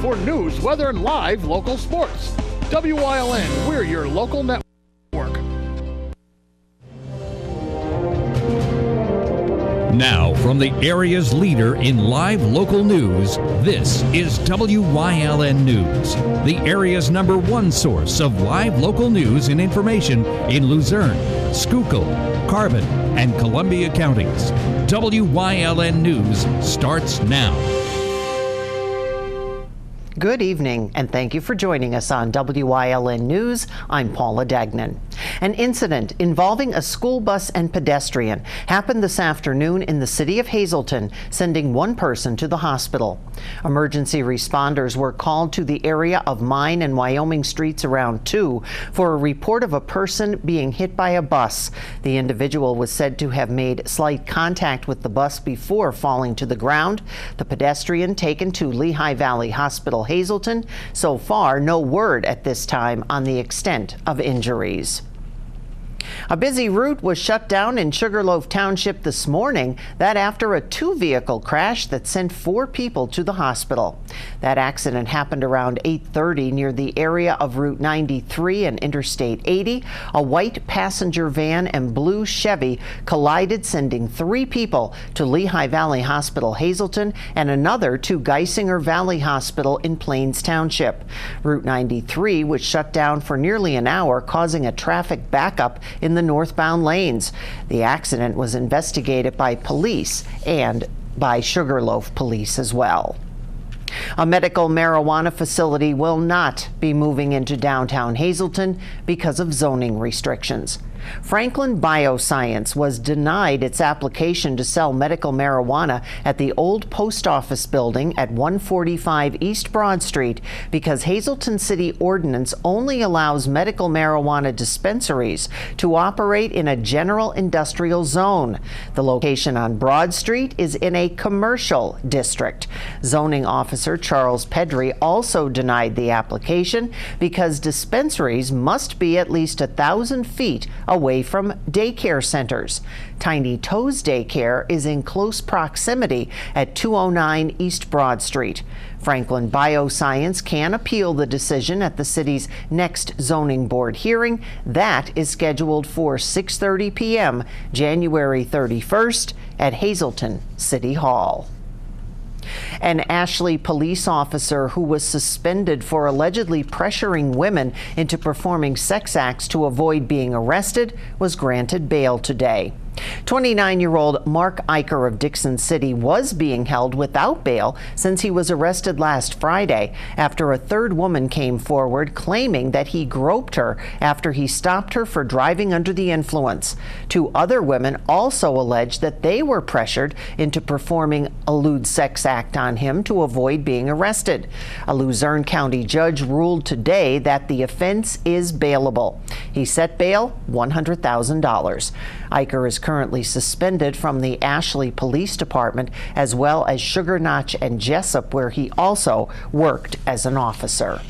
for news, weather, and live local sports. WYLN, we're your local network. Now, from the area's leader in live local news, this is WYLN News, the area's #1 source of live local news and information in Luzerne, Schuylkill, Carbon, and Columbia counties. WYLN News starts now. Good evening, and thank you for joining us on WYLN News. I'm Paula Dagnan. An incident involving a school bus and pedestrian happened this afternoon in the city of Hazleton, sending one person to the hospital. Emergency responders were called to the area of Mine and Wyoming streets around 2 for a report of a person being hit by a bus. The individual was said to have made slight contact with the bus before falling to the ground. The pedestrian taken to Lehigh Valley Hospital, Hazleton. So far, no word at this time on the extent of injuries. A busy route was shut down in Sugarloaf Township this morning, that after a 2-vehicle crash that sent 4 people to the hospital. That accident happened around 8:30 near the area of Route 93 and Interstate 80. A white passenger van and blue Chevy collided, sending 3 people to Lehigh Valley Hospital, Hazleton, and another to Geisinger Valley Hospital in Plains Township. Route 93 was shut down for nearly an hour, causing a traffic backup in the northbound lanes. The accident was investigated by police and by Sugarloaf Police as well. A medical marijuana facility will not be moving into downtown Hazleton because of zoning restrictions. Franklin Bioscience was denied its application to sell medical marijuana at the old post office building at 145 East Broad Street because Hazleton City Ordinance only allows medical marijuana dispensaries to operate in a general industrial zone. The location on Broad Street is in a commercial district. Zoning officer Charles Pedri also denied the application because dispensaries must be at least 1,000 feet away from daycare centers. Tiny Toes Daycare is in close proximity at 209 East Broad Street. Franklin Bioscience can appeal the decision at the city's next zoning board hearing. That is scheduled for 6:30 p.m. January 31st at Hazleton City Hall. An Ashley police officer who was suspended for allegedly pressuring women into performing sex acts to avoid being arrested was granted bail today. 29-year-old Mark Eicher of Dixon City was being held without bail since he was arrested last Friday after a third woman came forward claiming that he groped her after he stopped her for driving under the influence. 2 other women also alleged that they were pressured into performing a lewd sex act on him to avoid being arrested. A Luzerne County judge ruled today that the offense is bailable. He set bail $100,000. Eicher is currently suspended from the Ashley Police Department as well as Sugar Notch and Jessup, where he also worked as an officer.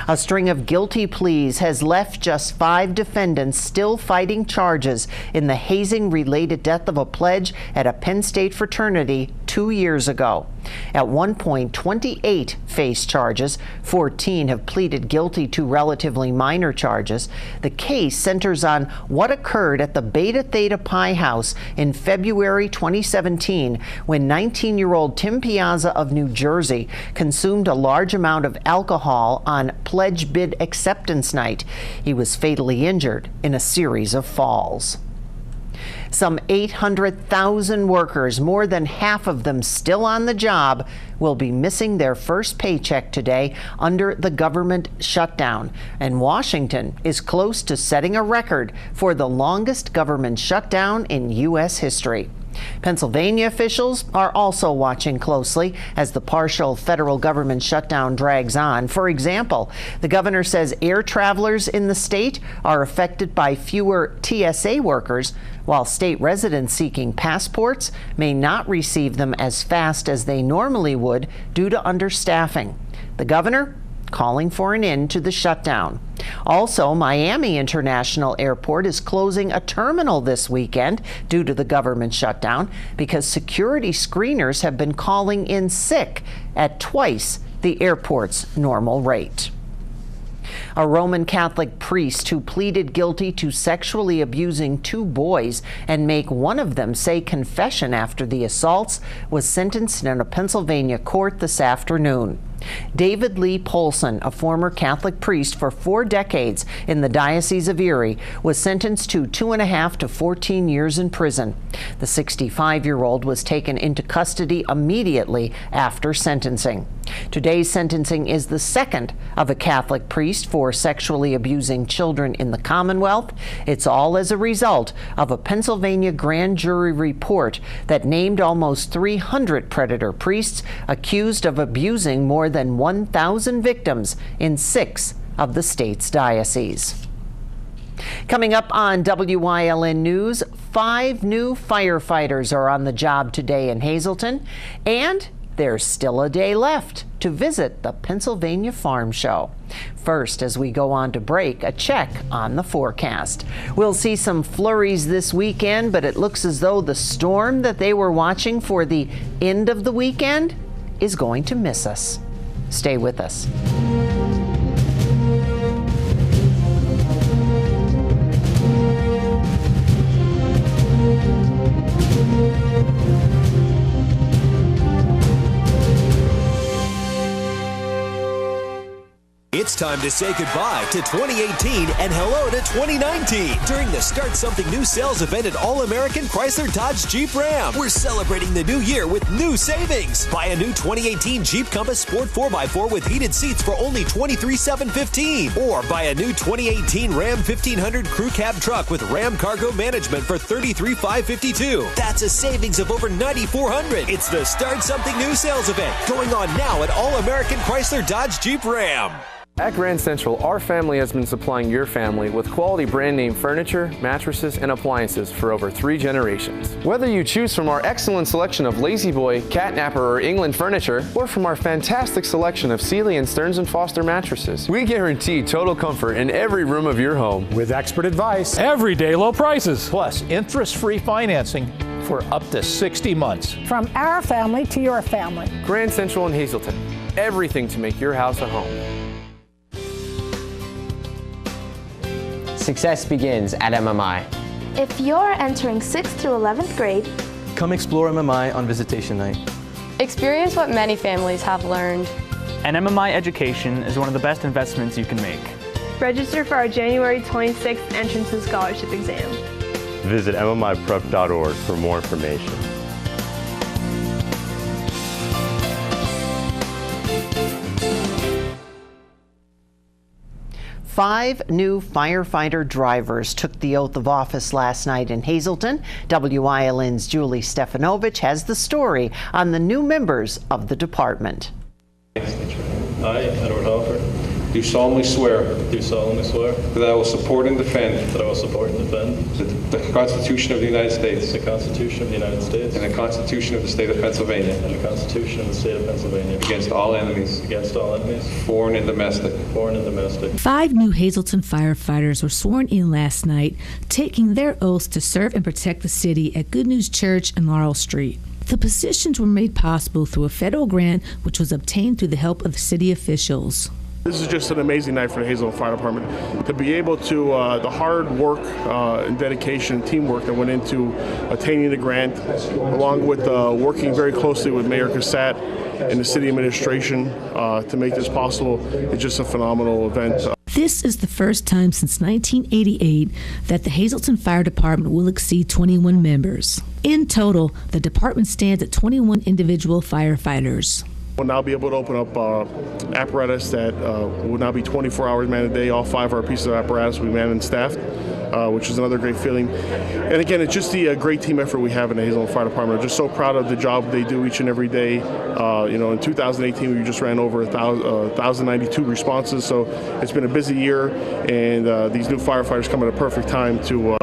A string of guilty pleas has left just 5 defendants still fighting charges in the hazing-related death of a pledge at a Penn State fraternity 2 years ago. At one point, 28 faced charges. 14 have pleaded guilty to relatively minor charges. The case centers on what occurred at the Beta Theta Pi house in February 2017 when 19-year-old Tim Piazza of New Jersey consumed a large amount of alcohol on pledge bid acceptance night. He was fatally injured in a series of falls. Some 800,000 workers, more than half of them still on the job, will be missing their first paycheck today under the government shutdown. And Washington is close to setting a record for the longest government shutdown in U.S. history. Pennsylvania officials are also watching closely as the partial federal government shutdown drags on. For example, the governor says air travelers in the state are affected by fewer TSA workers, while state residents seeking passports may not receive them as fast as they normally would due to understaffing. The governor calling for an end to the shutdown. Also, Miami International Airport is closing a terminal this weekend due to the government shutdown because security screeners have been calling in sick at twice the airport's normal rate. A Roman Catholic priest who pleaded guilty to sexually abusing 2 boys and make one of them say confession after the assaults was sentenced in a Pennsylvania court this afternoon. David Lee Polson, a former Catholic priest for 4 decades in the Diocese of Erie, was sentenced to 2.5 to 14 years in prison. The 65-year-old was taken into custody immediately after sentencing. Today's sentencing is the second of a Catholic priest for sexually abusing children in the Commonwealth. It's all as a result of a Pennsylvania grand jury report that named almost 300 predator priests accused of abusing more than 1,000 victims in 6 of the state's dioceses. Coming up on WYLN News, 5 new firefighters are on the job today in Hazleton, and there's still a day left to visit the Pennsylvania Farm Show. First, as we go on to break, a check on the forecast. We'll see some flurries this weekend, but it looks as though the storm that they were watching for the end of the weekend is going to miss us. Stay with us. It's time to say goodbye to 2018 and hello to 2019 during the Start Something New sales event at All-American Chrysler Dodge Jeep Ram. We're celebrating the new year with new savings. Buy a new 2018 Jeep Compass Sport 4x4 with heated seats for only $23,715. Or buy a new 2018 Ram 1500 Crew Cab truck with Ram Cargo Management for $33,552. That's a savings of over $9,400. It's the Start Something New sales event going on now at All-American Chrysler Dodge Jeep Ram. At Grand Central, our family has been supplying your family with quality brand name furniture, mattresses, and appliances for over 3 generations. Whether you choose from our excellent selection of Lazy Boy, Catnapper, or England furniture, or from our fantastic selection of Sealy and Stearns & Foster mattresses, we guarantee total comfort in every room of your home. With expert advice, everyday low prices, plus interest-free financing for up to 60 months. From our family to your family. Grand Central in Hazleton, everything to make your house a home. Success begins at MMI. If you're entering 6th through 11th grade, come explore MMI on visitation night. Experience what many families have learned. An MMI education is one of the best investments you can make. Register for our January 26th entrance and scholarship exam. Visit MMIprep.org for more information. 5 new firefighter drivers took the oath of office last night in Hazleton. WYLN's Julie Stefanovich has the story on the new members of the department. I, Edward Halford, do solemnly swear that I will support and defend the Constitution of the United States and the Constitution of the State of Pennsylvania against all enemies, foreign and domestic. 5 new Hazleton firefighters were sworn in last night, taking their oaths to serve and protect the city at Good News Church and Laurel Street. The positions were made possible through a federal grant which was obtained through the help of city officials. This is just an amazing night for the Hazleton Fire Department. To be able to, the hard work and dedication and teamwork that went into attaining the grant, along with working very closely with Mayor Cassat and the city administration to make this possible, it's just a phenomenal event. This is the first time since 1988 that the Hazleton Fire Department will exceed 21 members. In total, the department stands at 21 individual firefighters. We'll now be able to open up apparatus that will now be 24 hours manned a day. All 5 of our pieces of apparatus will be manned and staffed, which is another great feeling. And again, it's just the great team effort we have in the Hazleton Fire Department. I'm just so proud of the job they do each and every day. In 2018, we just ran over 1,092 responses, so it's been a busy year, and these new firefighters come at a perfect time to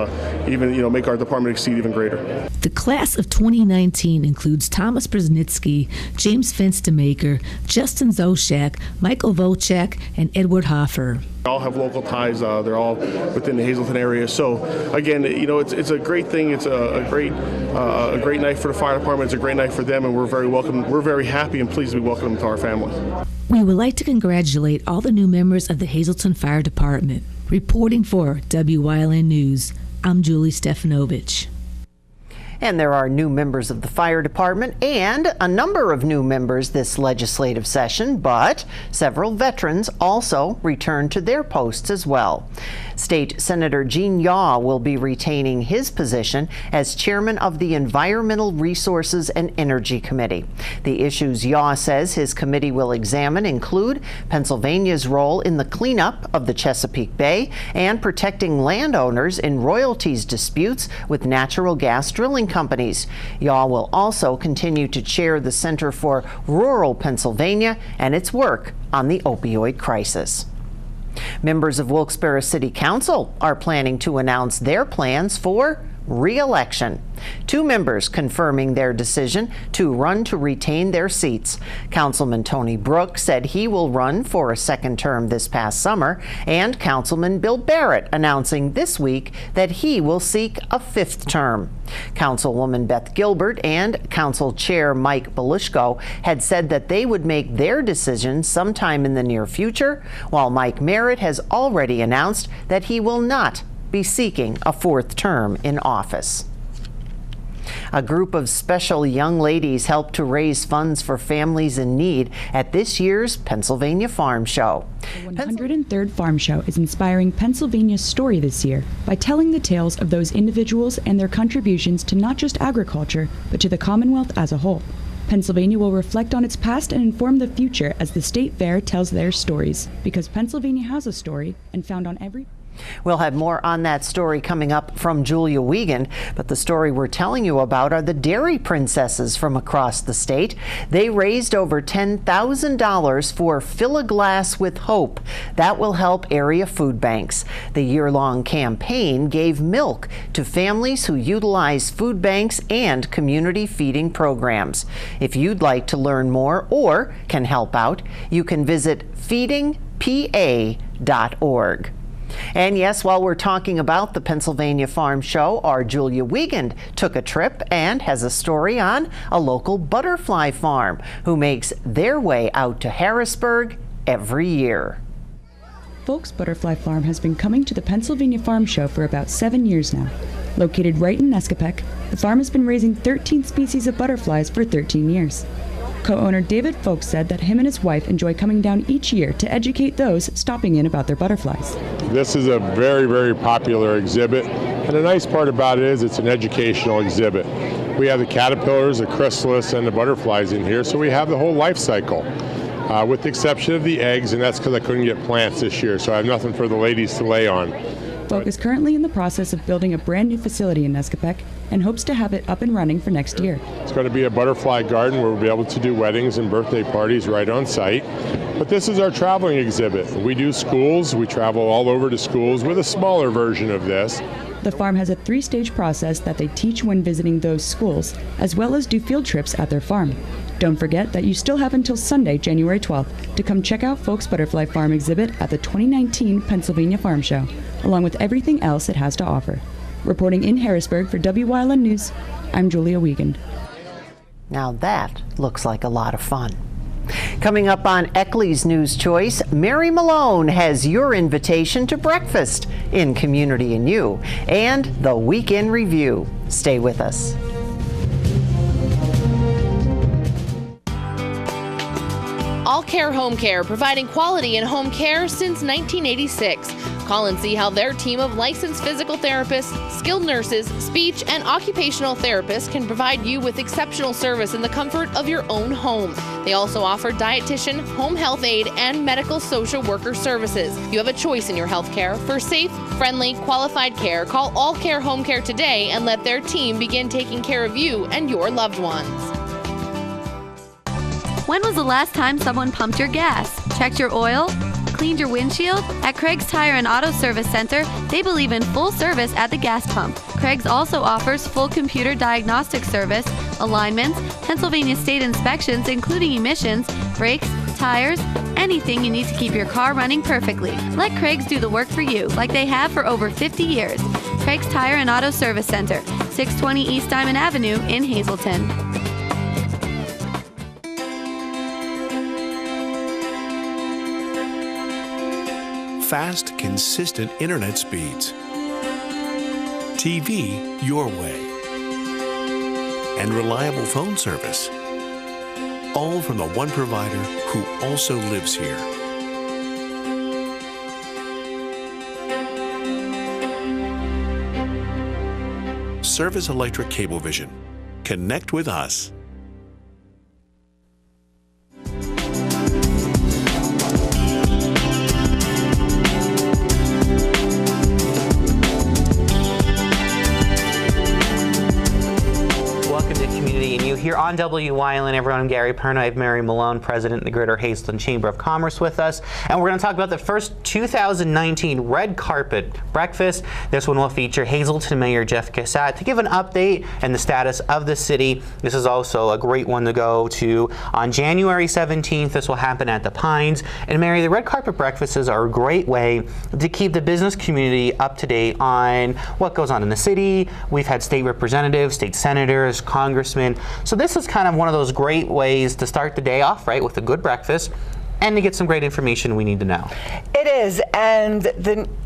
even make our department exceed even greater. The class of 2019 includes Thomas Brzezinski, James Fenstermaker, Justin Zoshak, Michael Vocek, and Edward Hoffer. They all have local ties. They're all within the Hazleton area. So again, it's a great thing. It's a great night for the fire department. It's a great night for them, and we're very welcome. We're very happy and pleased to be welcoming them to our family. We would like to congratulate all the new members of the Hazleton Fire Department. Reporting for Wyln News, I'm Julie Stefanovich. And there are new members of the fire department and a number of new members this legislative session, but several veterans also returned to their posts as well. State Senator Gene Yaw will be retaining his position as chairman of the Environmental Resources and Energy Committee. The issues Yaw says his committee will examine include Pennsylvania's role in the cleanup of the Chesapeake Bay and protecting landowners in royalties disputes with natural gas drilling companies. Yaw will also continue to chair the Center for Rural Pennsylvania and its work on the opioid crisis. Members of Wilkes-Barre City Council are planning to announce their plans for re-election. 2 members confirming their decision to run to retain their seats. Councilman Tony Brook said he will run for a second term this past summer, and Councilman Bill Barrett announcing this week that he will seek a 5th term. Councilwoman Beth Gilbert and Council Chair Mike Belushko had said that they would make their decision sometime in the near future, while Mike Merritt has already announced that he will not be seeking a 4th term in office. A group of special young ladies helped to raise funds for families in need at this year's Pennsylvania Farm Show. The 103rd Farm Show is inspiring Pennsylvania's story this year by telling the tales of those individuals and their contributions to not just agriculture, but to the Commonwealth as a whole. Pennsylvania will reflect on its past and inform the future as the state fair tells their stories, because Pennsylvania has a story and found on every... We'll have more on that story coming up from Julia Wiegand, but the story we're telling you about are the dairy princesses from across the state. They raised over $10,000 for Fill a Glass with Hope. That will help area food banks. The year-long campaign gave milk to families who utilize food banks and community feeding programs. If you'd like to learn more or can help out, you can visit feedingpa.org. And yes, while we're talking about the Pennsylvania Farm Show, our Julia Wiegand took a trip and has a story on a local butterfly farm who makes their way out to Harrisburg every year. Folks Butterfly Farm has been coming to the Pennsylvania Farm Show for about 7 years now. Located right in Nescapek, the farm has been raising 13 species of butterflies for 13 years. Co-owner David Folks said that him and his wife enjoy coming down each year to educate those stopping in about their butterflies. This is a very, very popular exhibit, and the nice part about it is it's an educational exhibit. We have the caterpillars, the chrysalis, and the butterflies in here, so we have the whole life cycle, with the exception of the eggs, and that's because I couldn't get plants this year, so I have nothing for the ladies to lay on. Folk is currently in the process of building a brand new facility in Nescapek and hopes to have it up and running for next year. It's going to be a butterfly garden where we'll be able to do weddings and birthday parties right on site. But this is our traveling exhibit. We do schools. We travel all over to schools with a smaller version of this. The farm has a 3-stage process that they teach when visiting those schools, as well as do field trips at their farm. Don't forget that you still have until Sunday, January 12th, to come check out Folks Butterfly Farm exhibit at the 2019 Pennsylvania Farm Show, along with everything else it has to offer. Reporting in Harrisburg for Wyln News, I'm Julia Wiegand. Now that looks like a lot of fun. Coming up on Eckley's News Choice, Mary Malone has your invitation to breakfast in Community and You and the Weekend Review. Stay with us. All Care Home Care, providing quality in home care since 1986. Call and see how their team of licensed physical therapists, skilled nurses, speech, and occupational therapists can provide you with exceptional service in the comfort of your own home. They also offer dietitian, home health aide, and medical social worker services. You have a choice in your health care. For safe, friendly, qualified care, call All Care Home Care today and let their team begin taking care of you and your loved ones. When was the last time someone pumped your gas, checked your oil, cleaned your windshield? At Craig's Tire and Auto Service Center, they believe in full service at the gas pump. Craig's also offers full computer diagnostic service, alignments, Pennsylvania state inspections including emissions, brakes, tires, anything you need to keep your car running perfectly. Let Craig's do the work for you like they have for over 50 years. Craig's Tire and Auto Service Center, 620 East Diamond Avenue in Hazleton. fast, consistent internet speeds, TV your way, and reliable phone service. All from the one provider who also lives here. Service Electric Cablevision. Connect with us. Here on Wyln, everyone, I'm Gary Perna. I have Mary Malone, President of the Greater Hazelton Chamber of Commerce with us. And we're going to talk about the first 2019 Red Carpet Breakfast. This one will feature Hazelton Mayor Jeff Cassat to give an update and the status of the city. This is also a great one to go to. On January 17th, this will happen at the Pines. And Mary, the Red Carpet Breakfasts are a great way to keep the business community up to date on what goes on in the city. We've had state representatives, state senators, congressmen. So this is kind of one of those great ways to start the day off, right, with a good breakfast and to get some great information we need to know. It is, and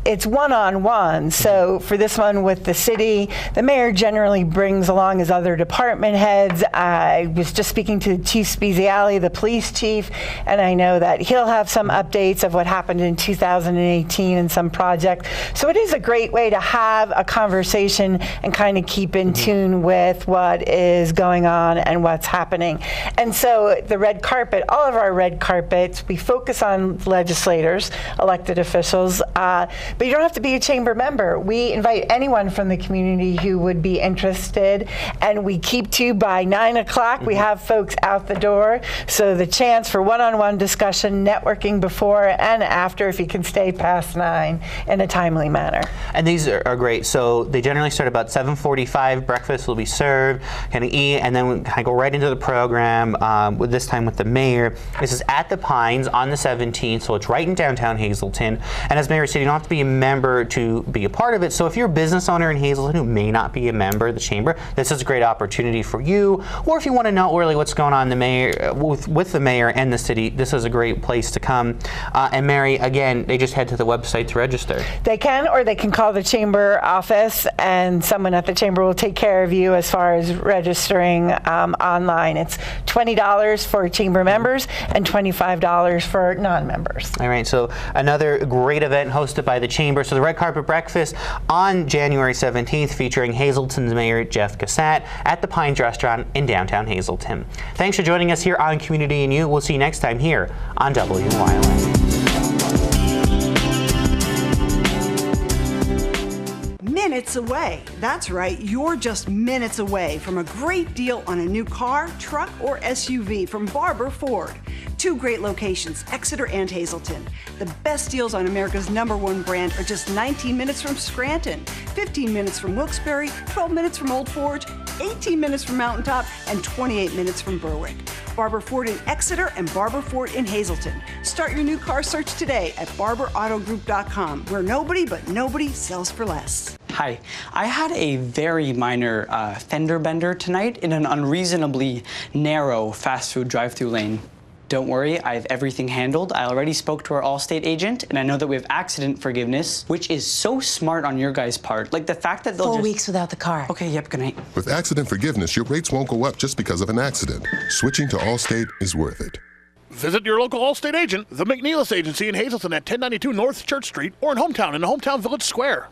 it's one-on-one. So for this one with the city, the mayor generally brings along his other department heads. I was just speaking to Chief Speziale, the police chief, and I know that he'll have some updates of what happened in 2018 and some projects. So it is a great way to have a conversation and kind of keep in tune with what is going on and what's happening. And so the red carpet, all of our red carpets, we focus on legislators, elected officials, but you don't have to be a chamber member. We invite anyone from the community who would be interested, and we keep to by 9 o'clock. We have folks out the door, so the chance for one-on-one discussion, networking before and after, if you can stay past 9 in a timely manner. And these are great. So they generally start about 7:45. Breakfast will be served, kind of eat, and then we kind of go right into the program. With this time with the mayor. This is at the Pines on the 17th, so it's right in downtown Hazelton. And as Mayor said, you don't have to be a member to be a part of it. So if you're a business owner in Hazelton who may not be a member of the chamber, this is a great opportunity for you. Or if you want to know really what's going on with the mayor and the city, this is a great place to come. And Mary, again, they just head to the website to register. They can, or they can call the chamber office, and someone at the chamber will take care of you as far as registering online. It's $20 for chamber members and $25 for non-members. All right, so another great event hosted by the Chamber. So the Red Carpet Breakfast on January 17th featuring Hazelton's Mayor Jeff Cassat at the Pines Restaurant in downtown Hazelton. Thanks for joining us here on Community and You. We'll see you next time here on Wyln. Minutes away. That's right, you're just minutes away from a great deal on a new car, truck, or SUV from Barber Ford. 2 great locations, Exeter and Hazelton. The best deals on America's #1 brand are just 19 minutes from Scranton, 15 minutes from Wilkes-Barre, 12 minutes from Old Forge, 18 minutes from Mountaintop, and 28 minutes from Berwick. Barber Ford in Exeter and Barber Ford in Hazelton. Start your new car search today at barberautogroup.com, where nobody sells for less. Hi, I had a very minor fender bender tonight in an unreasonably narrow fast food drive-thru lane. Don't worry, I have everything handled. I already spoke to our Allstate agent, and I know that we have accident forgiveness, which is so smart on your guys' part. Like the fact that they'll 4 weeks without the car. Okay, yep, good night. With accident forgiveness, your rates won't go up just because of an accident. Switching to Allstate is worth it. Visit your local Allstate agent, the McNeilis Agency in Hazelton at 1092 North Church Street, or in Hometown in the Hometown Village Square.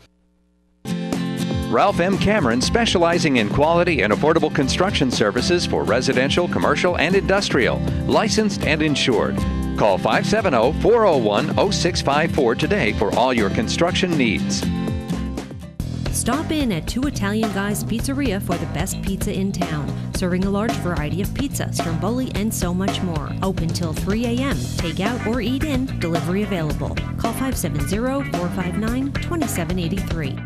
Ralph M. Cameron, specializing in quality and affordable construction services for residential, commercial, and industrial, licensed and insured. Call 570-401-0654 today for all your construction needs. Stop in at Two Italian Guys Pizzeria for the best pizza in town, serving a large variety of pizzas, stromboli, and so much more. Open till 3 a.m. Takeout or eat in, delivery available. Call 570-459-2783.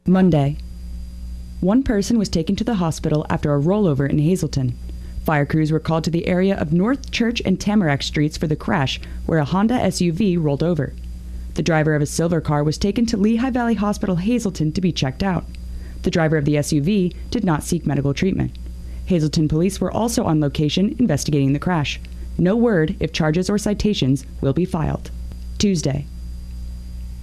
Monday. One person was taken to the hospital after a rollover in Hazelton. Fire crews were called to the area of North Church and Tamarack Streets for the crash where a Honda SUV rolled over. The driver of a silver car was taken to Lehigh Valley Hospital Hazelton to be checked out. The driver of the SUV did not seek medical treatment. Hazleton police were also on location investigating the crash. No word if charges or citations will be filed. Tuesday.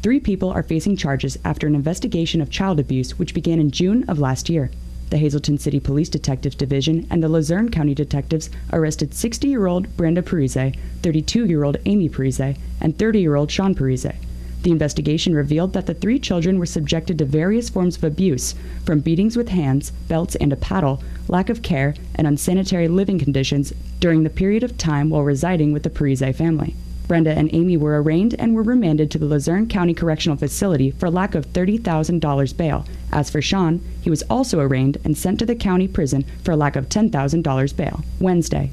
3 people are facing charges after an investigation of child abuse which began in June of last year. The Hazleton City Police Detectives Division and the Luzerne County detectives arrested 60-year-old Brenda Parise, 32-year-old Amy Parise, and 30-year-old Sean Parise. The investigation revealed that the 3 children were subjected to various forms of abuse, from beatings with hands, belts, and a paddle, lack of care, and unsanitary living conditions during the period of time while residing with the Parise family. Brenda and Amy were arraigned and were remanded to the Luzerne County Correctional Facility for lack of $30,000 bail. As for Sean, he was also arraigned and sent to the county prison for lack of $10,000 bail. Wednesday.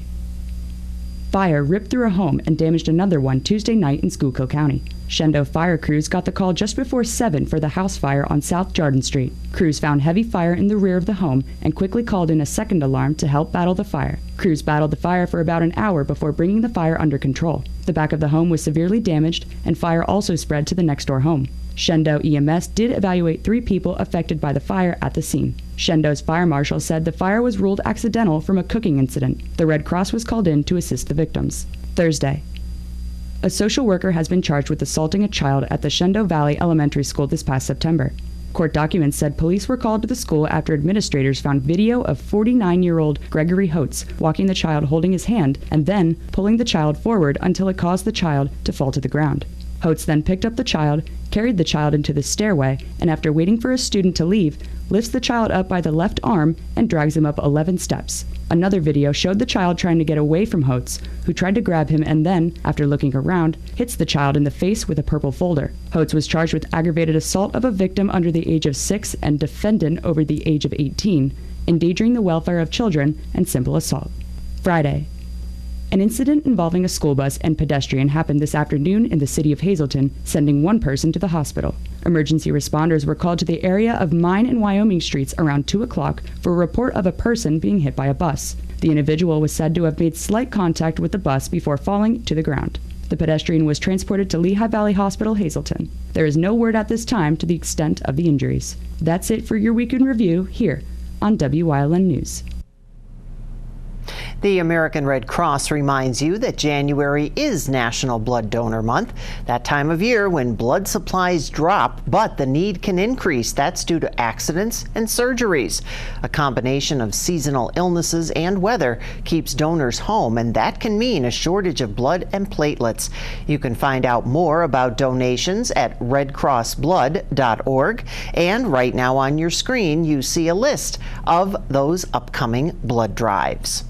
Fire ripped through a home and damaged another one Tuesday night in Schuylkill County. Shendo fire crews got the call just before 7 for the house fire on South Jordan Street. Crews found heavy fire in the rear of the home and quickly called in a second alarm to help battle the fire. Crews battled the fire for about an hour before bringing the fire under control. The back of the home was severely damaged, and fire also spread to the next-door home. Shendo EMS did evaluate 3 people affected by the fire at the scene. Shendo's fire marshal said the fire was ruled accidental from a cooking incident. The Red Cross was called in to assist the victims. Thursday. A social worker has been charged with assaulting a child at the Shendo Valley Elementary School this past September. Court documents said police were called to the school after administrators found video of 49-year-old Gregory Holtz walking the child holding his hand and then pulling the child forward until it caused the child to fall to the ground. Holtz then picked up the child, carried the child into the stairway, and after waiting for a student to leave, lifts the child up by the left arm and drags him up 11 steps. Another video showed the child trying to get away from Holtz, who tried to grab him and then, after looking around, hits the child in the face with a purple folder. Holtz was charged with aggravated assault of a victim under the age of 6 and defendant over the age of 18, endangering the welfare of children, and simple assault. Friday. An incident involving a school bus and pedestrian happened this afternoon in the city of Hazleton, sending 1 person to the hospital. Emergency responders were called to the area of Mine and Wyoming streets around 2 o'clock for a report of a person being hit by a bus. The individual was said to have made slight contact with the bus before falling to the ground. The pedestrian was transported to Lehigh Valley Hospital, Hazleton. There is no word at this time to the extent of the injuries. That's it for your week in review here on WYLN News. The American Red Cross reminds you that January is National Blood Donor Month, that time of year when blood supplies drop, but the need can increase. That's due to accidents and surgeries. A combination of seasonal illnesses and weather keeps donors home, and that can mean a shortage of blood and platelets. You can find out more about donations at redcrossblood.org, and right now on your screen you see a list of those upcoming blood drives.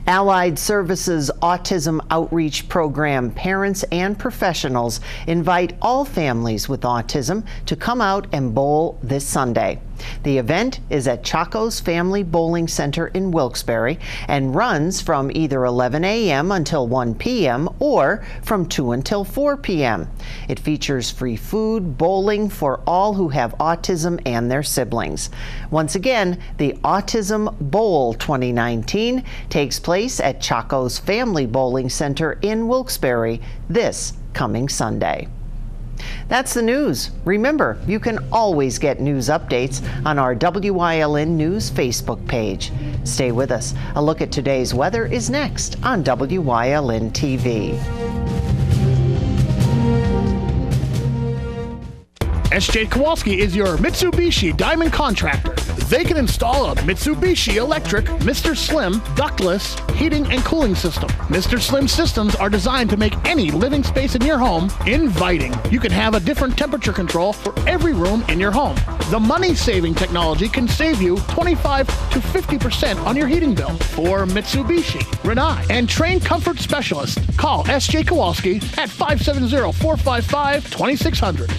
Allied Services Autism Outreach Program parents and professionals invite all families with autism to come out and bowl this Sunday. The event is at Chaco's Family Bowling Center in Wilkes-Barre and runs from either 11 a.m. until 1 p.m. or from 2 until 4 p.m. It features free food, bowling for all who have autism and their siblings. Once again, the Autism Bowl 2019 takes place at Chaco's Family Bowling Center in Wilkes-Barre this coming Sunday. That's the news. Remember, you can always get news updates on our WYLN News Facebook page. Stay with us. A look at today's weather is next on WYLN TV. SJ Kowalski is your Mitsubishi Diamond contractor. They can install a Mitsubishi electric Mr. Slim ductless heating and cooling system. Mr. Slim systems are designed to make any living space in your home inviting. You can have a different temperature control for every room in your home. The money-saving technology can save you 25 to 50% on your heating bill. For Mitsubishi, Renai, and trained comfort specialists, call SJ Kowalski at 570-455-2600.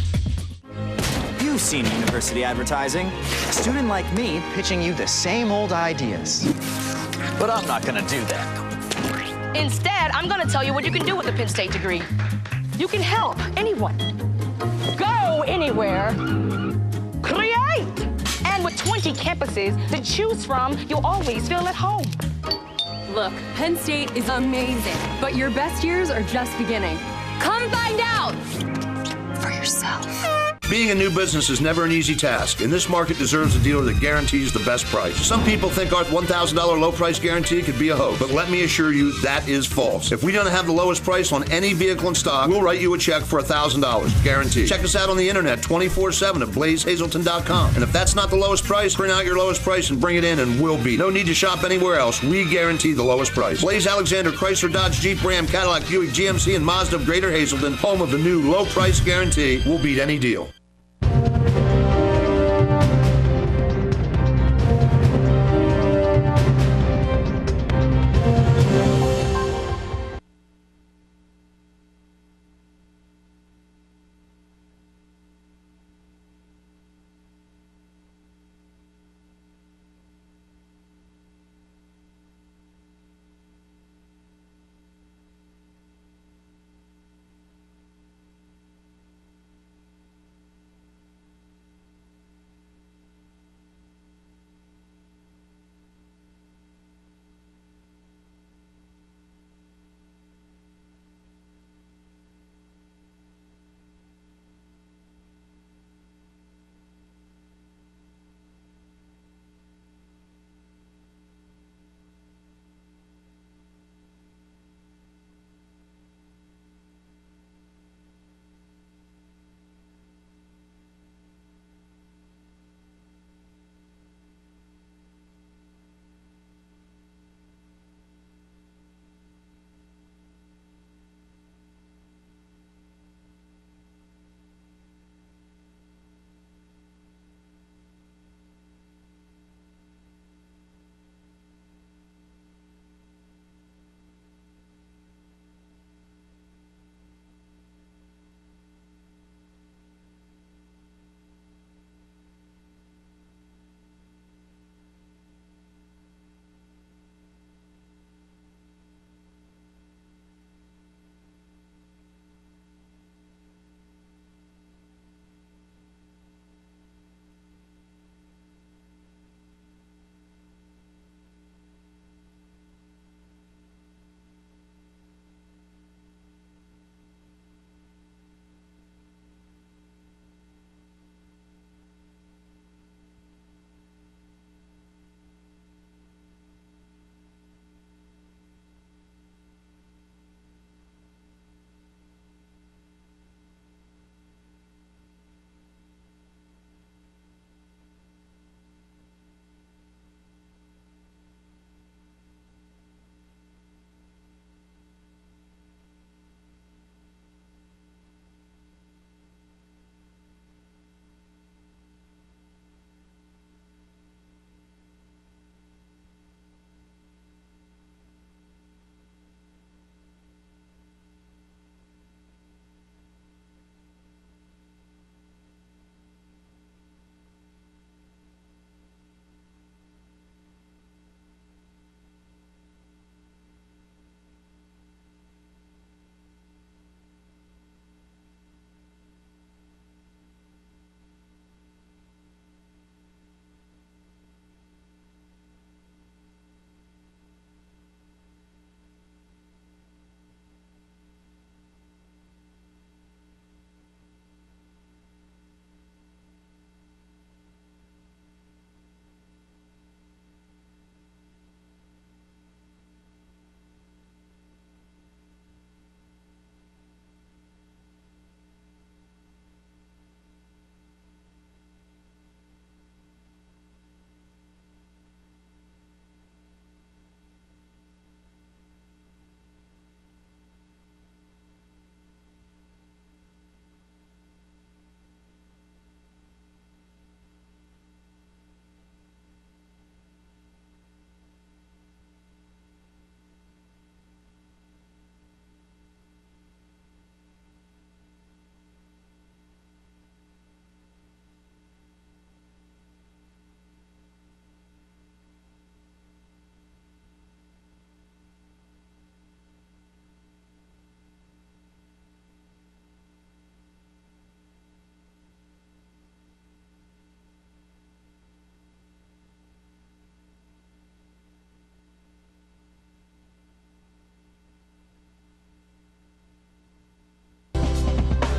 You've seen university advertising. A student like me pitching you the same old ideas. But I'm not gonna do that. Instead, I'm gonna tell you what you can do with a Penn State degree. You can help anyone. Go anywhere. Create! And with 20 campuses to choose from, you'll always feel at home. Look, Penn State is amazing, but your best years are just beginning. Come find out for yourself. Being a new business is never an easy task, and this market deserves a dealer that guarantees the best price. Some people think our $1,000 low price guarantee could be a hoax, but let me assure you that is false. If we don't have the lowest price on any vehicle in stock, we'll write you a check for $1,000, guaranteed. Check us out on the internet 24/7 at blazehazelton.com. And if that's not the lowest price, print out your lowest price and bring it in and we'll beat. No need to shop anywhere else. We guarantee the lowest price. Blaze Alexander, Chrysler, Dodge, Jeep, Ram, Cadillac, Buick, GMC, and Mazda of Greater Hazelton, home of the new low price guarantee, will beat any deal.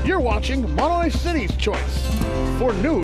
You're watching Monterey City's Choice. For news